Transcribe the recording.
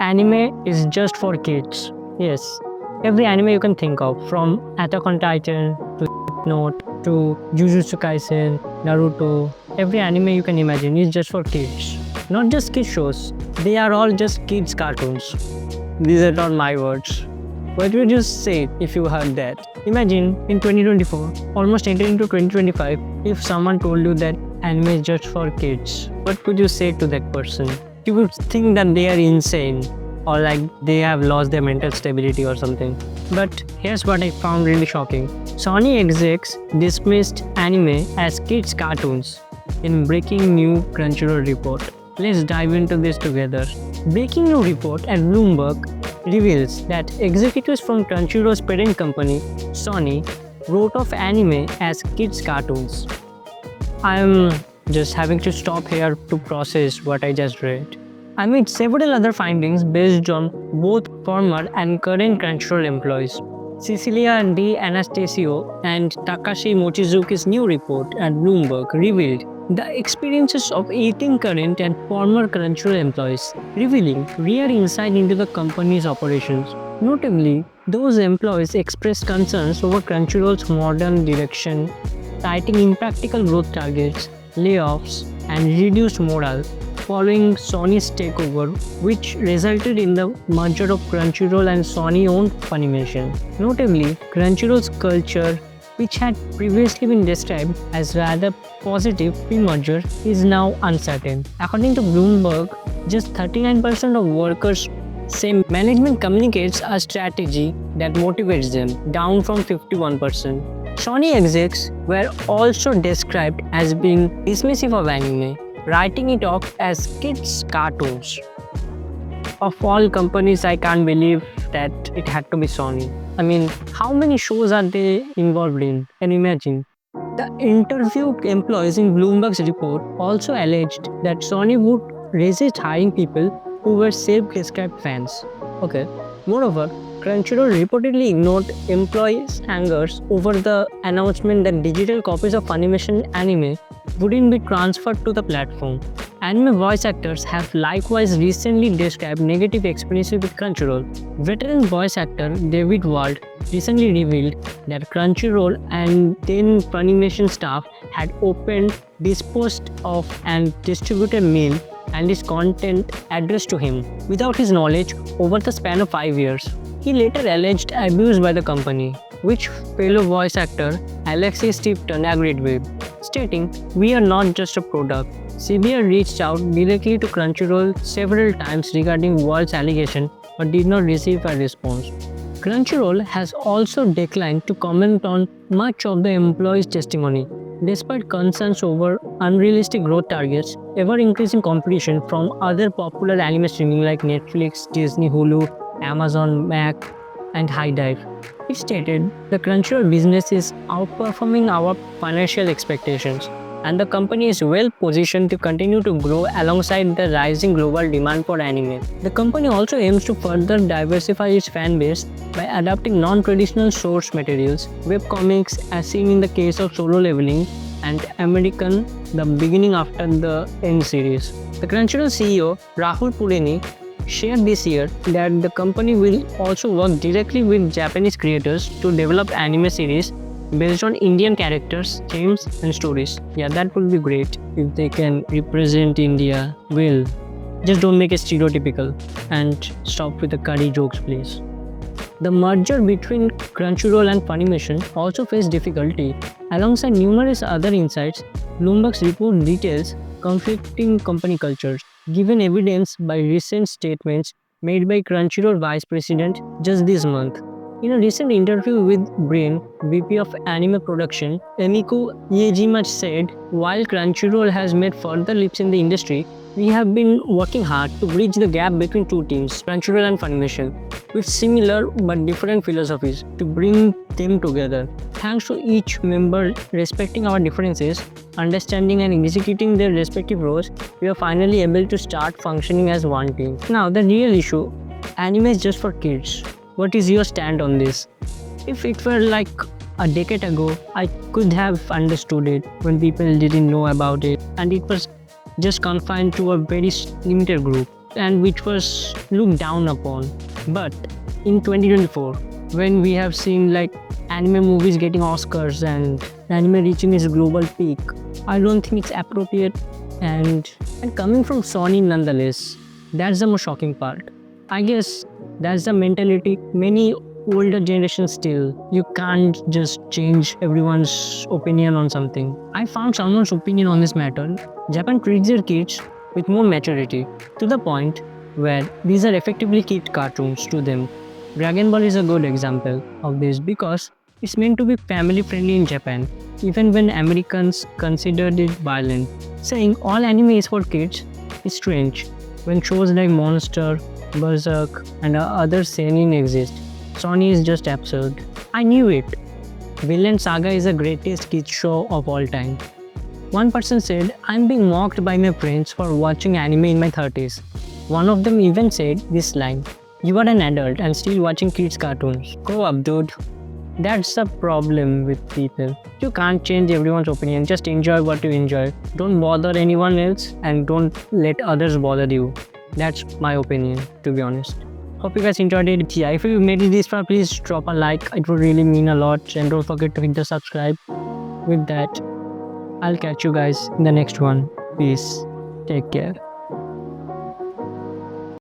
Anime is just for kids. Yes, every anime you can think of, from Attack on Titan to Note to Jujutsu Kaisen, Naruto, every anime you can imagine is just for kids. Not just kids shows, they are all just kids cartoons. These are not my words. What would you say if you heard that? Imagine in 2024, almost entering into 2025, if someone told you that anime is just for kids, what would you say to that person? You would think that they are insane or like they have lost their mental stability or something. But here's what I found really shocking. Sony execs dismissed anime as kids cartoons in breaking new Crunchyroll report. Let's dive into this together. Breaking new report at Bloomberg reveals that executives from Crunchyroll's parent company, Sony, wrote off anime as kids cartoons. I'm just having to stop here to process what I just read. I made several other findings based on both former and current Crunchyroll employees. Cecilia D. Anastasio and Takashi Mochizuki's new report at Bloomberg revealed the experiences of 18 current and former Crunchyroll employees, revealing rare insight into the company's operations. Notably, those employees expressed concerns over Crunchyroll's modern direction, citing impractical growth targets, layoffs, and reduced morale following Sony's takeover, which resulted in the merger of Crunchyroll and Sony-owned Funimation. Notably, Crunchyroll's culture, which had previously been described as rather positive pre-merger, is now uncertain. According to Bloomberg, just 39% of workers say management communicates a strategy that motivates them, down from 51%. Sony execs were also described as being dismissive of anime, writing it off as kids' cartoons. Of all companies, I can't believe that it had to be Sony. I mean, how many shows are they involved in? Can you imagine? The interviewed employees in Bloomberg's report also alleged that Sony would resist hiring people who were self-described fans. Okay. Moreover, Crunchyroll reportedly ignored employees' angers over the announcement that digital copies of Funimation anime wouldn't be transferred to the platform. Anime voice actors have likewise recently described negative experiences with Crunchyroll. Veteran voice actor David Wald recently revealed that Crunchyroll and then Funimation staff had opened, disposed of, and distributed mail and his content addressed to him without his knowledge over the span of 5 years. He later alleged abuse by the company, which fellow voice actor Alexei Stepton agreed with, stating, "We are not just a product." CBR reached out directly to Crunchyroll several times regarding Wald's allegation but did not receive a response. Crunchyroll has also declined to comment on much of the employees' testimony, despite concerns over unrealistic growth targets, ever-increasing competition from other popular anime streaming like Netflix, Disney, Hulu, Amazon, Mac, and HiDive. It stated, "The Crunchyroll business is outperforming our financial expectations, and the company is well positioned to continue to grow alongside the rising global demand for anime." The company also aims to further diversify its fan base by adapting non-traditional source materials, webcomics as seen in the case of Solo Leveling and American The Beginning After the End series. The Crunchyroll CEO Rahul Pureni shared this year that the company will also work directly with Japanese creators to develop anime series based on Indian characters, themes, and stories. Yeah, that would be great if they can represent India well. Just don't make it stereotypical and stop with the curry jokes, please. The merger between Crunchyroll and Funimation also faced difficulty. Alongside numerous other insights, Bloomberg's report details conflicting company cultures, given evidence by recent statements made by Crunchyroll Vice President just this month. In a recent interview with Brain, VP of Anime Production, Emiko Iejima said, "While Crunchyroll has made further leaps in the industry, we have been working hard to bridge the gap between two teams, Crunchyroll and Funimation, with similar but different philosophies to bring them together. Thanks to each member respecting our differences, understanding and executing their respective roles, we are finally able to start functioning as one team." Now, the real issue, anime is just for kids. What is your stand on this? If it were like a decade ago, I could have understood it when people didn't know about it and it was just confined to a very limited group. and which was looked down upon. But in 2024, when we have seen like anime movies getting Oscars and anime reaching its global peak, I don't think it's appropriate. And coming from Sony nonetheless, that's the most shocking part. I guess that's the mentality many older generations still. You can't just change everyone's opinion on something. I found someone's opinion on this matter. Japan treats their kids with more maturity, to the point where these are effectively kid cartoons to them. Dragon Ball is a good example of this because it's meant to be family friendly in Japan, even when Americans considered it violent. Saying all anime is for kids is strange when shows like Monster, Berserk, and other seinen exist. Sony is just absurd. I knew it. Villain Saga is the greatest kids show of all time. One person said, I'm being mocked by my friends for watching anime in my 30s. One of them even said this line, you are an adult and still watching kids' cartoons. Grow up, dude. That's the problem with people. You can't change everyone's opinion, just enjoy what you enjoy. Don't bother anyone else and don't let others bother you. That's my opinion, to be honest. Hope you guys enjoyed it. Yeah, if you made it this far, please drop a like. It would really mean a lot. And don't forget to hit the subscribe. With that, I'll catch you guys in the next one. Peace. Take care.